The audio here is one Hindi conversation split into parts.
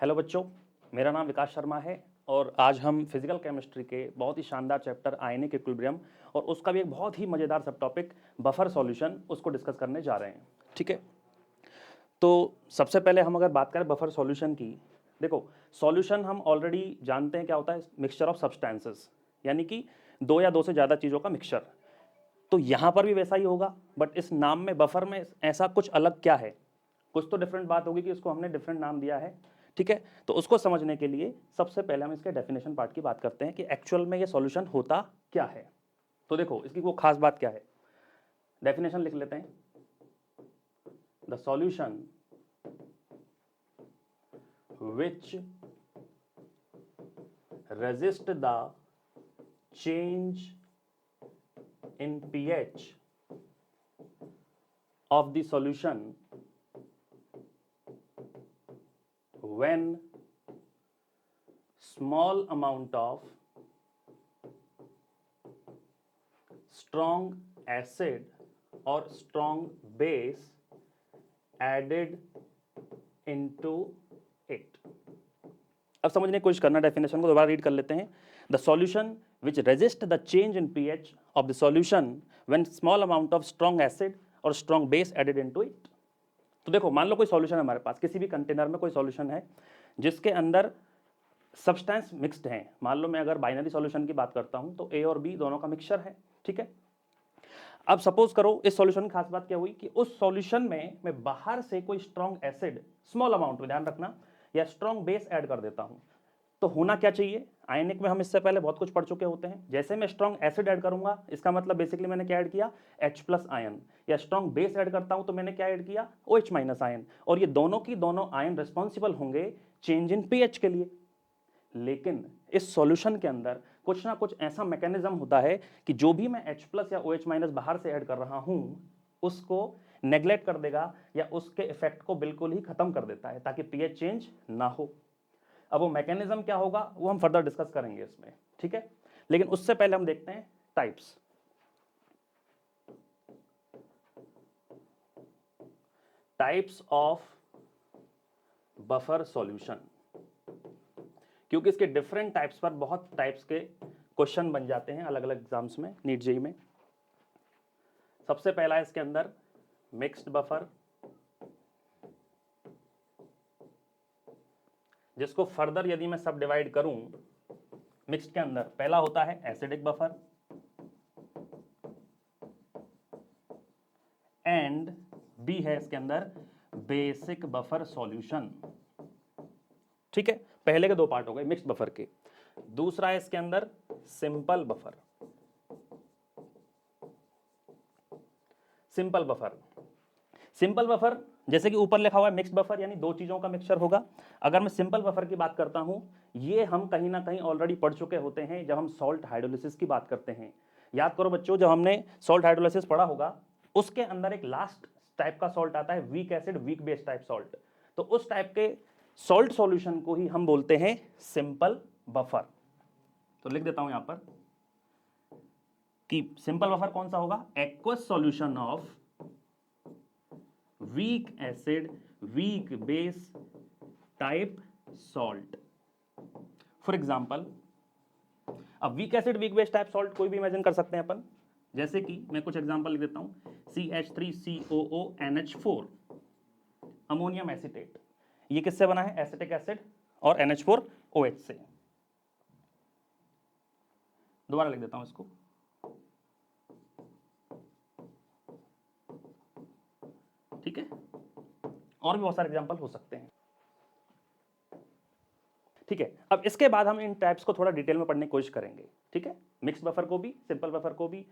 हेलो बच्चों, मेरा नाम विकास शर्मा है और आज हम फिजिकल केमिस्ट्री के बहुत ही शानदार चैप्टर आयनिक इक्विलिब्रियम और उसका भी एक बहुत ही मज़ेदार सब टॉपिक बफर सॉल्यूशन उसको डिस्कस करने जा रहे हैं। ठीक है, तो सबसे पहले हम अगर बात करें बफर सॉल्यूशन की, देखो सॉल्यूशन हम ऑलरेडी जानते हैं क्या होता है, मिक्सचर ऑफ सब्सटेंसेस, यानी कि दो या दो से ज़्यादा चीज़ों का मिक्सचर। तो यहाँ पर भी वैसा ही होगा, बट इस नाम में बफर में ऐसा कुछ अलग क्या है, कुछ तो डिफरेंट बात होगी कि इसको हमने डिफरेंट नाम दिया है। ठीक है, तो उसको समझने के लिए सबसे पहले हम इसके डेफिनेशन पार्ट की बात करते हैं कि एक्चुअल में ये सॉल्यूशन होता क्या है। तो देखो इसकी वो खास बात क्या है, डेफिनेशन लिख लेते हैं। The solution which resist the change in pH of the solution when small amount of strong acid or strong base added into it। अब समझने की कोशिश करना, डेफिनेशन को दोबारा रीड कर लेते हैं। The solution which resist the change in pH of the solution when small amount of strong acid or strong base added into it। तो देखो मान लो कोई सॉल्यूशन है हमारे पास, किसी भी कंटेनर में कोई सॉल्यूशन है जिसके अंदर सब्सटेंस मिक्स्ड हैं। मान लो मैं अगर बाइनरी सॉल्यूशन की बात करता हूं तो ए और बी दोनों का मिक्सचर है। ठीक है, अब सपोज करो इस सॉल्यूशन की खास बात क्या हुई कि उस सॉल्यूशन में मैं बाहर से कोई स्ट्रॉन्ग एसिड, स्मॉल अमाउंट में ध्यान रखना, या स्ट्रॉन्ग बेस ऐड कर देता हूं। तो होना क्या चाहिए, आयनिक में हम इससे पहले बहुत कुछ पढ़ चुके होते हैं। जैसे मैं स्ट्रॉन्ग एसिड ऐड करूंगा, इसका मतलब बेसिकली मैंने क्या ऐड किया, H+ आयन, या स्ट्रॉन्ग बेस ऐड करता हूं तो मैंने क्या ऐड किया, OH- आयन, और ये दोनों की दोनों आयन रिस्पॉन्सिबल होंगे चेंज इन पीएच के लिए। लेकिन इस सॉल्यूशन के अंदर कुछ ना कुछ ऐसा मैकेनिज्म होता है कि जो भी मैं H+ या OH- बाहर से ऐड कर रहा हूं उसको नेग्लेक्ट कर देगा या उसके इफेक्ट को बिल्कुल ही खत्म कर देता है ताकि पीएच चेंज ना हो। अब वो मैकेनिज्म क्या होगा वो हम फर्दर डिस्कस करेंगे इसमें। ठीक है, लेकिन उससे पहले हम देखते हैं टाइप्स ऑफ बफर सॉल्यूशन, क्योंकि इसके डिफरेंट टाइप्स पर बहुत टाइप्स के क्वेश्चन बन जाते हैं अलग अलग एग्जाम्स में, नीट जेईई में। सबसे पहला है इसके अंदर मिक्स्ड बफर, जिसको फर्दर यदि मैं सब डिवाइड करूं मिक्स्ड के अंदर, पहला होता है एसिडिक बफर एंड बी है इसके अंदर बेसिक बफर सॉल्यूशन। ठीक है, पहले के दो पार्ट हो गए मिक्स्ड बफर के। दूसरा है इसके अंदर simple buffer. Simple buffer, simple buffer जैसे कि ऊपर लिखा हुआ है मिक्स्ड बफर यानी दो चीजों का मिक्सचर होगा। अगर मैं सिंपल बफर की बात करता हूं, ये हम कहीं ना कहीं ऑलरेडी पढ़ चुके होते हैं जब हम सॉल्ट हाइड्रोलिसिस की बात करते हैं। याद करो बच्चों, जब हमने सॉल्ट हाइड्रोलिसिस पढ़ा होगा उसके अंदर एक लास्ट टाइप का सॉल्ट आता है week acid weak base type salt. तो उस टाइप के सॉल्ट सॉल्यूशन को ही हम बोलते हैं सिंपल बफर। तो लिख देता हूं यहां पर कि सिंपल बफर कौन सा होगा, aqueous solution of weak acid weak base type salt. For example, अब weak acid weak base type salt कोई भी इमेजिन कर सकते हैं अपन, जैसे कि मैं कुछ एग्जांपल लिख देता हूं, CH3COONH4 अमोनियम एसीटेट। ये किससे बना है, एसिटिक एसिड और NH4OH से। दोबारा लिख देता हूं इसको, ठीक है, और भी बहुत सारे एग्जांपल हो सकते हैं। ठीक है, अब इसके बाद हम इन टाइप्स को थोड़ा डिटेल में पढ़ने की कोशिश करेंगे। ठीक है, मिक्स्ड बफर को भी सिंपल बफर को भी,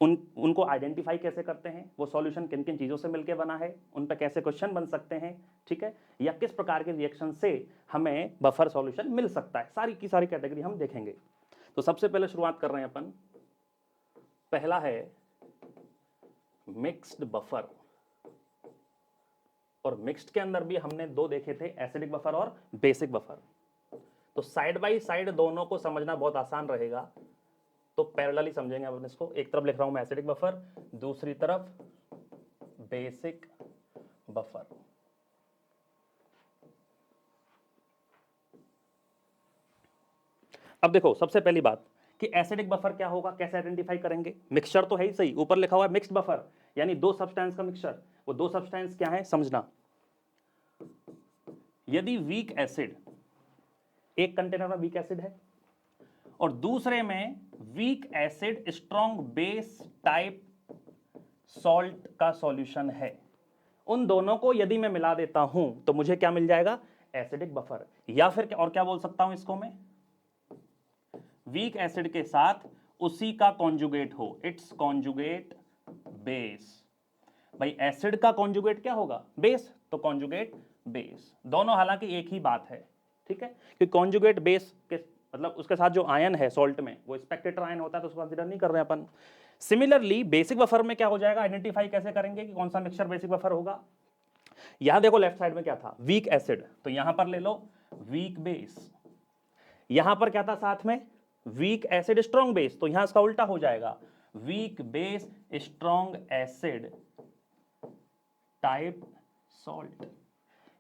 उनको आइडेंटिफाई कैसे करते हैं, वो सॉल्यूशन किन किन चीज़ों से मिलकर बना है, उन पर कैसे क्वेश्चन बन सकते हैं। ठीक है, या किस प्रकार के रिएक्शन से हमें बफर सॉल्यूशन मिल सकता है, सारी की सारी कैटेगरी हम देखेंगे। तो सबसे पहले शुरुआत कर रहे हैं अपन, पहला है मिक्स्ड बफर। और मिक्स्ड के अंदर भी हमने दो देखे थे, एसिडिक बफर और बेसिक बफर। तो साइड बाय साइड दोनों को समझना बहुत आसान रहेगा, तो पैरेलली समझेंगे अपन इसको। एक तरफ लिख रहा हूं मैं एसिडिक बफर, दूसरी तरफ बेसिक बफर। अब देखो सबसे पहली बात कि एसिडिक बफर क्या होगा, कैसे आइडेंटिफाई करेंगे। मिक्सचर तो है ही सही, ऊपर लिखा हुआ है मिक्स्ड बफर, यानी दो सब्सटेंस का मिक्सचर। वो दो सब्सटेंस क्या है समझना। यदि वीक एसिड, एक कंटेनर में वीक एसिड है और दूसरे में weak acid strong base type salt का सॉल्यूशन है, उन दोनों को यदि मैं मिला देता हूं तो मुझे क्या मिल जाएगा, एसिडिक बफर। या फिर और क्या बोल सकता हूं इसको मैं, वीक एसिड के साथ उसी का कॉन्जुगेट हो, इट्स कॉन्जुगेट बेस। भाई एसिड का कॉन्जुगेट क्या होगा, बेस, तो कॉन्जुगेट बेस। दोनों हालांकि एक ही बात है, ठीक है, कि कॉन्जुगेट बेस के मतलब उसके साथ जो आयन है सॉल्ट में वो स्पेक्टेटर आयन होता है, तो उसको कंसीडर नहीं कर रहे हैं अपन। सिमिलरली बेसिक बफर में क्या हो जाएगा, आइडेंटिफाई कैसे करेंगे कि कौन सा मिक्सचर बेसिक बफर होगा। यहां देखो लेफ्ट साइड में क्या था, वीक एसिड, तो यहां पर ले लो वीक बेस। यहां पर क्या था साथ में, वीक एसिड स्ट्रॉन्ग बेस, तो यहां इसका उल्टा हो जाएगा, weak base strong acid type salt.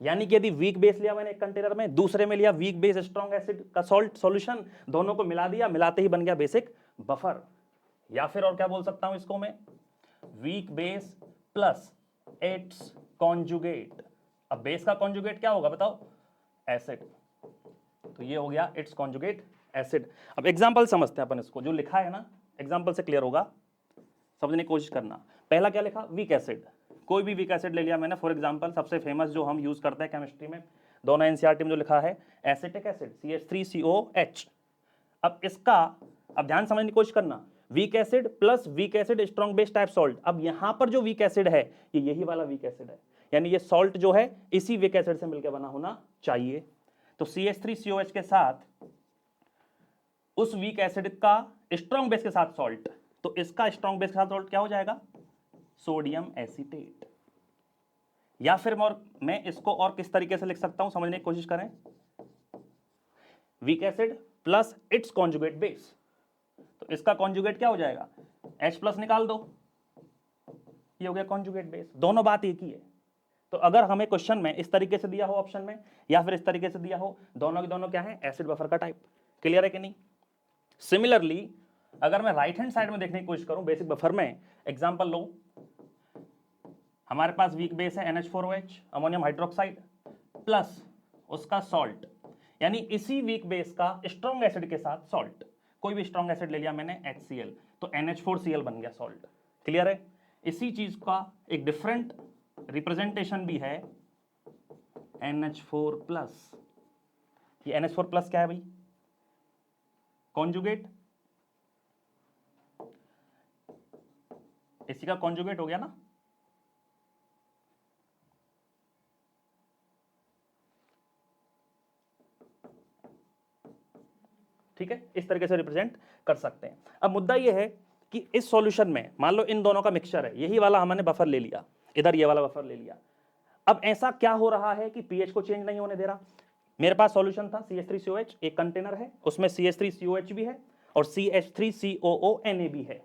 यानी कि यदि वीक बेस लिया मैंने एक कंटेनर में, दूसरे में लिया वीक बेस स्ट्रॉन्ग एसिड का सॉल्ट सॉल्यूशन, दोनों को मिला दिया, मिलाते ही बन गया बेसिक बफर। या फिर और क्या बोल सकता हूं इसको मैं, weak base plus it's conjugate. अब बेस का कॉन्जुगेट क्या होगा बताओ, एसिड, तो ये हो गया इट्स कॉन्जुगेट एसिड। अब एग्जांपल समझते हैं अपन इसको, जो लिखा है ना एग्जांपल से क्लियर होगा, समझने की कोशिश करना। पहला क्या लिखा, वीक एसिड, कोई भी वीक एसिड ले लिया मैंने, फॉर एग्जांपल सबसे फेमस जो हम यूज करते हैं केमिस्ट्री में, दोनों एनसीईआरटी में जो लिखा है एसिटिक एसिड CH3COH। अब इसका, अब ध्यान समझने की कोशिश करना, weak acid plus weak acid strong base type salt. अब यहां पर जो वीक एसिड है ये यही वाला वीक एसिड है, यानी ये सॉल्ट जो है इसी वीक एसिड से मिलकर बना होना चाहिए। तो CH3COH के साथ उस वीक एसिड का स्ट्रॉन्ग बेस के साथ सॉल्ट, तो इसका स्ट्रॉन्ग बेस के साथ सॉल्ट क्या हो जाएगा, सोडियम एसीटेट। या फिर मैं इसको और किस तरीके से लिख सकता हूं, समझने की कोशिश करें, weak acid plus it's conjugate base, तो इसका कॉन्जुगेट क्या हो जाएगा, H प्लस निकाल दो, ये हो गया कॉन्जुगेट बेस। दोनों बात एक ही है। तो अगर हमें क्वेश्चन में इस तरीके से दिया हो ऑप्शन में, या फिर इस तरीके से दिया हो, दोनों के दोनों क्या है, एसिड बफर का टाइप। क्लियर है कि नहीं। सिमिलरली अगर मैं राइट हैंड साइड में देखने की कोशिश करूं बेसिक बफर में, एग्जांपल लो, हमारे पास वीक बेस है NH4OH अमोनियम हाइड्रोक्साइड प्लस उसका सॉल्ट, यानी इसी वीक बेस का स्ट्रॉन्ग एसिड के साथ सॉल्ट, कोई भी स्ट्रॉन्ग एसिड ले लिया मैंने HCl, तो NH4Cl बन गया सॉल्ट। क्लियर है। इसी चीज का एक डिफरेंट रिप्रेजेंटेशन भी है NH4 प्लस। ये NH4 प्लस क्या है भाई, कॉन्जुगेट, इसी का कॉन्जुगेट हो गया ना। ठीक है, इस तरीके से रिप्रेजेंट कर सकते हैं। अब मुद्दा यह है कि इस सॉल्यूशन में मान लो इन दोनों का मिक्सचर है, यही वाला हमने बफर ले लिया, इधर ये वाला बफर ले लिया। अब ऐसा क्या हो रहा है कि पीएच को चेंज नहीं होने दे रहा। मेरे पास सॉल्यूशन था CH3COH, एक कंटेनर है उसमें CH3COH भी है और CH3COONA भी है,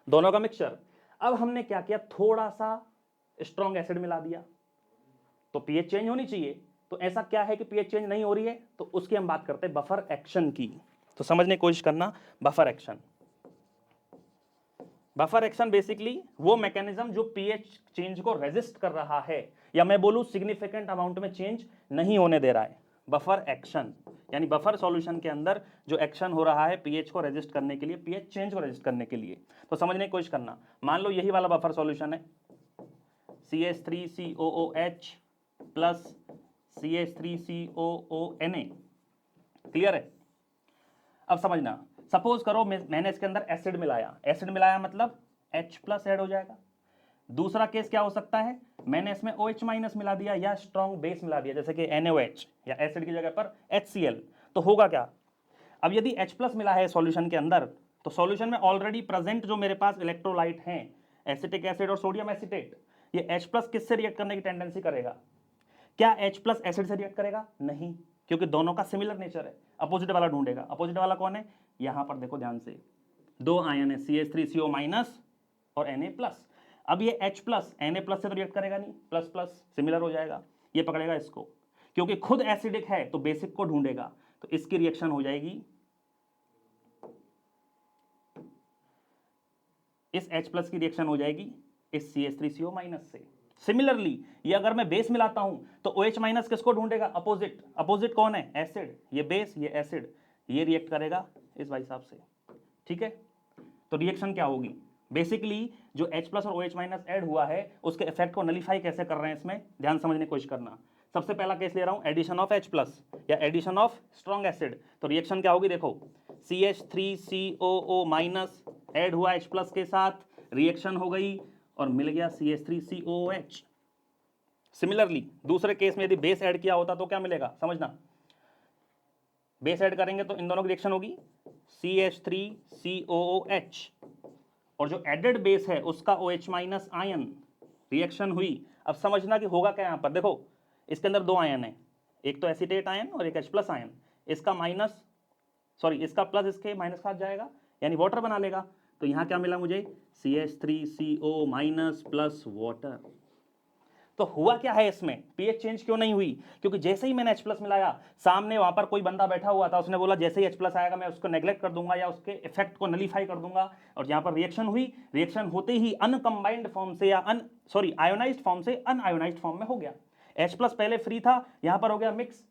दोनों का मिक्सचर। अब हमने क्या किया, थोड़ा सा स्ट्रॉन्ग एसिड मिला दिया, तो पीएच चेंज होनी चाहिए। तो ऐसा क्या है कि पीएच चेंज नहीं हो रही है, तो उसकी हम बात करते हैं बफर एक्शन की। तो समझने की कोशिश करना, buffer action. Buffer action basically वो मैकेनिज्म जो पीएच चेंज को रेजिस्ट कर रहा है, या मैं बोलूं सिग्निफिकेंट अमाउंट में चेंज नहीं होने दे रहा है। बफर एक्शन यानी बफर सॉल्यूशन के अंदर जो एक्शन हो रहा है पीएच को रेजिस्ट करने के लिए, पीएच चेंज को रेजिस्ट करने के लिए। तो समझने की कोशिश करना, मान लो यही वाला बफर सॉल्यूशन है CH3COOH प्लस CH3COONA। क्लियर है। अब समझना, सपोज करो मैंने इसके अंदर एसिड मिलाया, एसिड मिलाया मतलब H प्लस ऐड हो जाएगा। दूसरा केस क्या हो सकता है, मैंने इसमें OH माइनस मिला दिया या स्ट्रॉन्ग बेस मिला दिया, जैसे कि NaOH, या एसिड की जगह पर HCl, तो होगा क्या। अब यदि H प्लस मिला है सॉल्यूशन के अंदर, तो सॉल्यूशन में ऑलरेडी प्रेजेंट जो मेरे पास इलेक्ट्रोलाइट हैं, एसिटिक एसिड और सोडियम एसीटेट, ये H प्लस किससे रिएक्ट करने की टेंडेंसी करेगा, क्या H प्लस एसिड से रिएक्ट करेगा, नहीं, क्योंकि दोनों का सिमिलर नेचर है। अपोजिट वाला ढूंढेगा, अपोजिट वाला कौन है, यहां पर देखो ध्यान से, दो आयन है CH3CO माइनस और Na प्लस। अब ये H प्लस Na प्लस से तो रिएक्ट करेगा नहीं, प्लस प्लस सिमिलर हो जाएगा, ये पकड़ेगा इसको, क्योंकि खुद एसिडिक है तो बेसिक को ढूंढेगा, तो इसकी रिएक्शन हो जाएगी इस H+ की रिएक्शन हो जाएगी इस CH3CO- से। सिमिलरली ये अगर मैं बेस मिलाता हूं तो OH- किसको ढूंढेगा? अपोजिट। अपोजिट कौन है? एसिड। ये बेस, ये एसिड, ये रिएक्ट करेगा इस भाई साहब से, ठीक है। तो रिएक्शन क्या होगी? बेसिकली जो H+ और OH- ऐड हुआ है उसके इफेक्ट को नलीफाई कैसे कर रहे हैं, इसमें ध्यान समझने की कोशिश करना। सबसे पहला केस ले रहा हूं, एडिशन ऑफ H+ या एडिशन ऑफ स्ट्रॉन्ग एसिड। तो रिएक्शन क्या होगी? देखो, CH3COO- ऐड हुआ H+ के साथ, रिएक्शन हो गई और मिल गया CH3COOH। सिमिलरली दूसरे केस में यदि बेस ऐड किया होता तो क्या मिलेगा? समझना, बेस ऐड करेंगे तो इन दोनों की रिएक्शन होगी CH3COOH, और जो एडेड बेस है उसका OH- आयन, रिएक्शन हुई। अब समझना कि होगा क्या यहां पर। देखो इसके अंदर दो आयन है, एक तो एसीटेट आयन और एक H+ आयन। इसका माइनस, सॉरी इसका प्लस इसके माइनस के साथ जाएगा, यानी वाटर बना लेगा। तो यहां क्या मिला मुझे? CH3CO- plus water. तो हुआ क्या है इसमें? पीएच चेंज क्यों नहीं हुई? क्योंकि जैसे ही मैंने H+ मिलाया, सामने वहां पर कोई बंदा बैठा हुआ था, उसने बोला जैसे ही H+ आएगा मैं उसको नेग्लेक्ट कर दूंगा या उसके इफेक्ट को नलीफाई कर दूंगा, और यहां पर रिएक्शन हुई। रिएक्शन होते ही अनकंबाइंड फॉर्म से या आयोनाइज्ड फॉर्म से अनआयोनाइज्ड फॉर्म में हो गया। H+ पहले फ्री था, यहां पर हो गया मिक्स,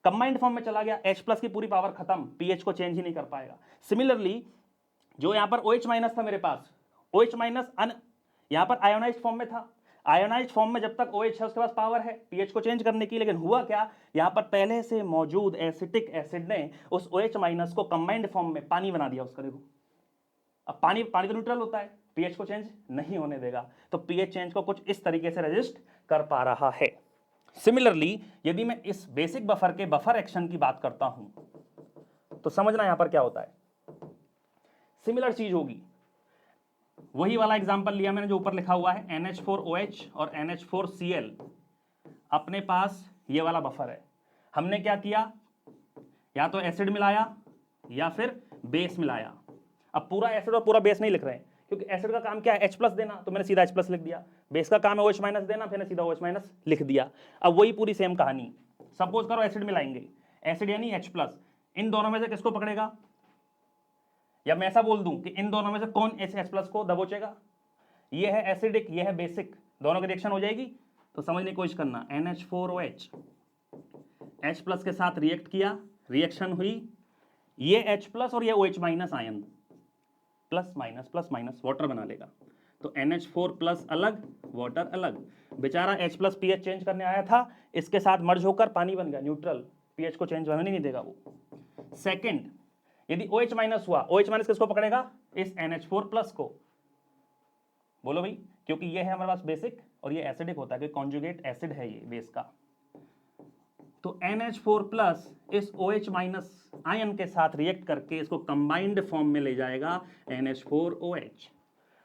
कंबाइंड फॉर्म में चला गया। H+ की पूरी पावर खत्म, पीएच को चेंज ही नहीं कर पाएगा। सिमिलरली जो यहां पर OH- था मेरे पास, OH- यहां पर आयोनाइज्ड फॉर्म में था। आयोनाइज्ड फॉर्म में जब तक OH है उसके पास पावर है पीएच को चेंज करने की, लेकिन हुआ क्या? यहां पर पहले से मौजूद एसिटिक एसिड ने उस OH- को कंबाइंड फॉर्म में पानी बना दिया उसका। देखो अब पानी तो न्यूट्रल होता है, पीएच को चेंज नहीं होने देगा, तो पीएच चेंज को कुछ इस तरीके से रेजिस्ट कर पा रहा है। सिमिलरली यदि मैं इस बेसिक बफर के बफर एक्शन की बात करता हूं तो समझना यहां पर क्या होता है। सिमिलर चीज होगी, वही वाला एग्जांपल लिया मैंने जो ऊपर लिखा हुआ है, NH4OH और NH4Cl। अपने पास ये वाला बफर है, हमने क्या किया? या तो एसिड मिलाया या फिर बेस मिलाया। अब पूरा एसिड और पूरा बेस नहीं लिख रहे हैं, क्योंकि एसिड का काम क्या है? H+ देना, तो मैंने सीधा H+ लिख दिया। बेस का काम है OH- देना, फिर सीधा OH- लिख दिया। अब वही पूरी सेम कहानी, सपोज करो एसिड मिलाएंगे, एसिड यानी H+, इन दोनों में से किसको पकड़ेगा? या मैं ऐसा बोल दूं कि इन दोनों में से कौन H+ को दबोचेगा? ये है एसिडिक, ये है बेसिक, दोनों की रिएक्शन हो जाएगी। तो समझने की कोशिश करना, NH4OH H+ के साथ रिएक्ट किया, रिएक्शन हुई, ये H+ और ये OH- ion plus minus water बना लेगा। तो NH4+ अलग, वाटर अलग। बेचारा H+ पीएच चेंज करने आया था, इसके साथ मर्ज होकर पानी बन गया न्यूट्रल, पीएच को चेंज होने नहीं देगा वो। सेकंड, यदि OH- हुआ, OH- किसको पकड़ेगा? इस NH4+ को। बोलो भाई, क्योंकि ये है हमारे पास बेसिक और ये एसिडिक होता है, कॉन्जुगेट एसिड है ये बेस का। तो NH4+ इस OH- आयन के साथ रिएक्ट करके इसको कंबाइंड फॉर्म में ले जाएगा NH4OH।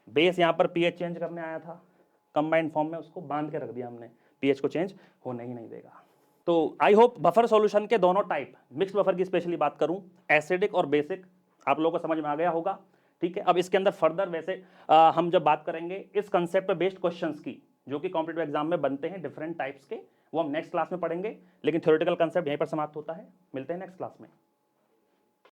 बेस यहां पर पीएच चेंज करने आया था, कंबाइंड फॉर्म में उसको बांध के रख दिया हमने, पीएच को चेंज होने ही नहीं देगा। तो आई होप बफर सॉल्यूशन के दोनों टाइप, मिक्स बफर की स्पेशली बात करूं, एसिडिक और बेसिक, आप लोगों को समझ में आ गया होगा। ठीक है, अब इसके अंदर फर्दर वैसे हम जब बात करेंगे इस कंसेप्ट पे बेस्ड क्वेश्चंस की, जो कि कॉम्पिटिटिव एग्जाम में बनते हैं डिफरेंट टाइप्स के, वो हम नेक्स्ट क्लास में पढ़ेंगे। लेकिन थ्योरेटिकल कंसेप्ट यहीं पर समाप्त होता है। मिलते हैं नेक्स्ट क्लास में।